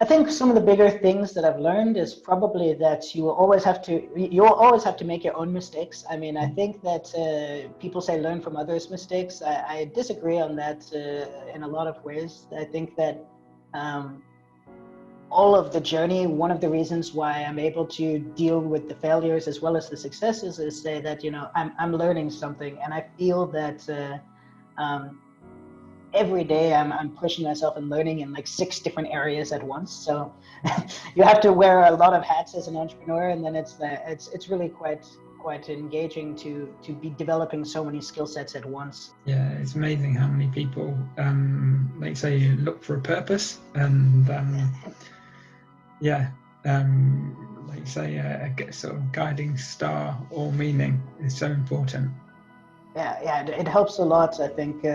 I think some of the bigger things that I've learned is probably that you'll always have to make your own mistakes. I mean, I think that people say learn from others' mistakes. I disagree on that in a lot of ways. I think that um, all of the journey, one of the reasons why I'm able to deal with the failures as well as the successes is say that, I'm learning something, and I feel that um, every day I'm pushing myself and learning in like 6 different areas at once. So you have to wear a lot of hats as an entrepreneur, and then it's really quite engaging to be developing so many skill sets at once. Yeah, it's amazing how many people, like say, you look for a purpose, and like you say, a sort of guiding star or meaning is so important. Yeah, it helps a lot, I think.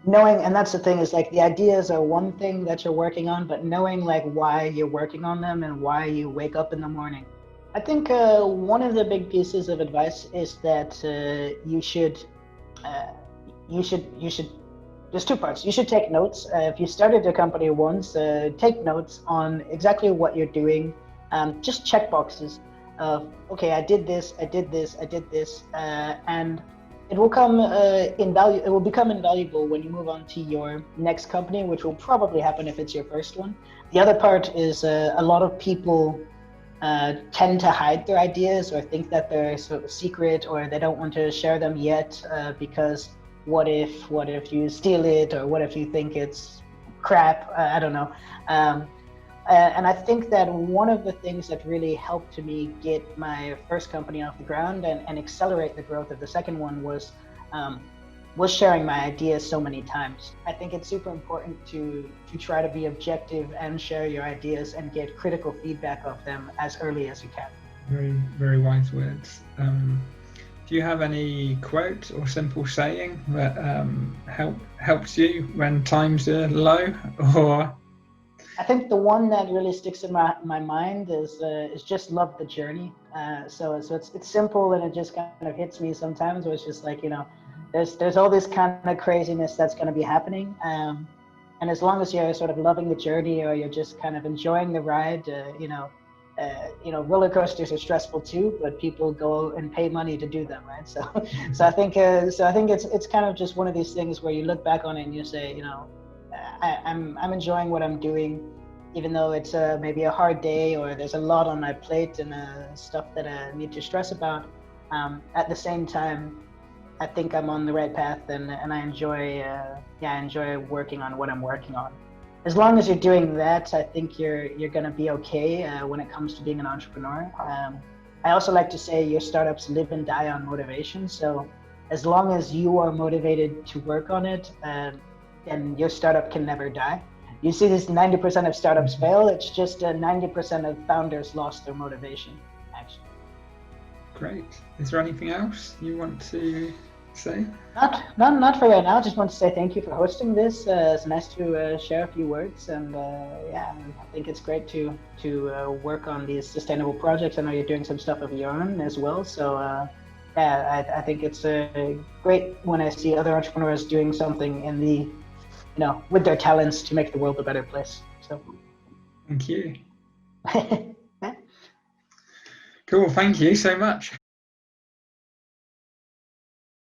Knowing, and that's the thing, is like the ideas are one thing that you're working on, but knowing like why you're working on them and why you wake up in the morning. I think one of the big pieces of advice is that uh, you should there's 2 parts. You should take notes. If you started a company once, take notes on exactly what you're doing. Just check boxes of, okay, I did this, I did this, I did this, and it will it will become invaluable when you move on to your next company, which will probably happen if it's your first one. The other part is a lot of people tend to hide their ideas or think that they're sort of secret, or they don't want to share them yet because what if you steal it, or what if you think it's crap? I don't know. And I think that one of the things that really helped to me get my first company off the ground and accelerate the growth of the second one was sharing my ideas so many times. I think it's super important to try to be objective and share your ideas and get critical feedback of them as early as you can. Very, very wise words. Do you have any quote or simple saying that helps you when times are low? Or I think the one that really sticks in my mind is just love the journey. So it's simple, and it just kind of hits me sometimes, where it's just like, there's all this kind of craziness that's going to be happening, and as long as you're sort of loving the journey, or you're just kind of enjoying the ride, roller coasters are stressful too, but people go and pay money to do them, right? So I think it's kind of just one of these things where you look back on it and you say, I'm enjoying what I'm doing, even though it's maybe a hard day, or there's a lot on my plate and stuff that I need to stress about. At the same time, I think I'm on the right path, and I enjoy working on what I'm working on. As long as you're doing that, I think you're gonna be okay when it comes to being an entrepreneur. I also like to say your startups live and die on motivation. So as long as you are motivated to work on it, then your startup can never die. You see this 90% of startups fail. It's just 90% of founders lost their motivation, actually. Great. Is there anything else you want to say? Not for right now. Just want to say thank you for hosting this. It's nice to share a few words, and I think it's great to work on these sustainable projects. I know you're doing some stuff of your own as well, so I think it's great when I see other entrepreneurs doing something in the with their talents to make the world a better place. So thank you. Cool, thank you so much.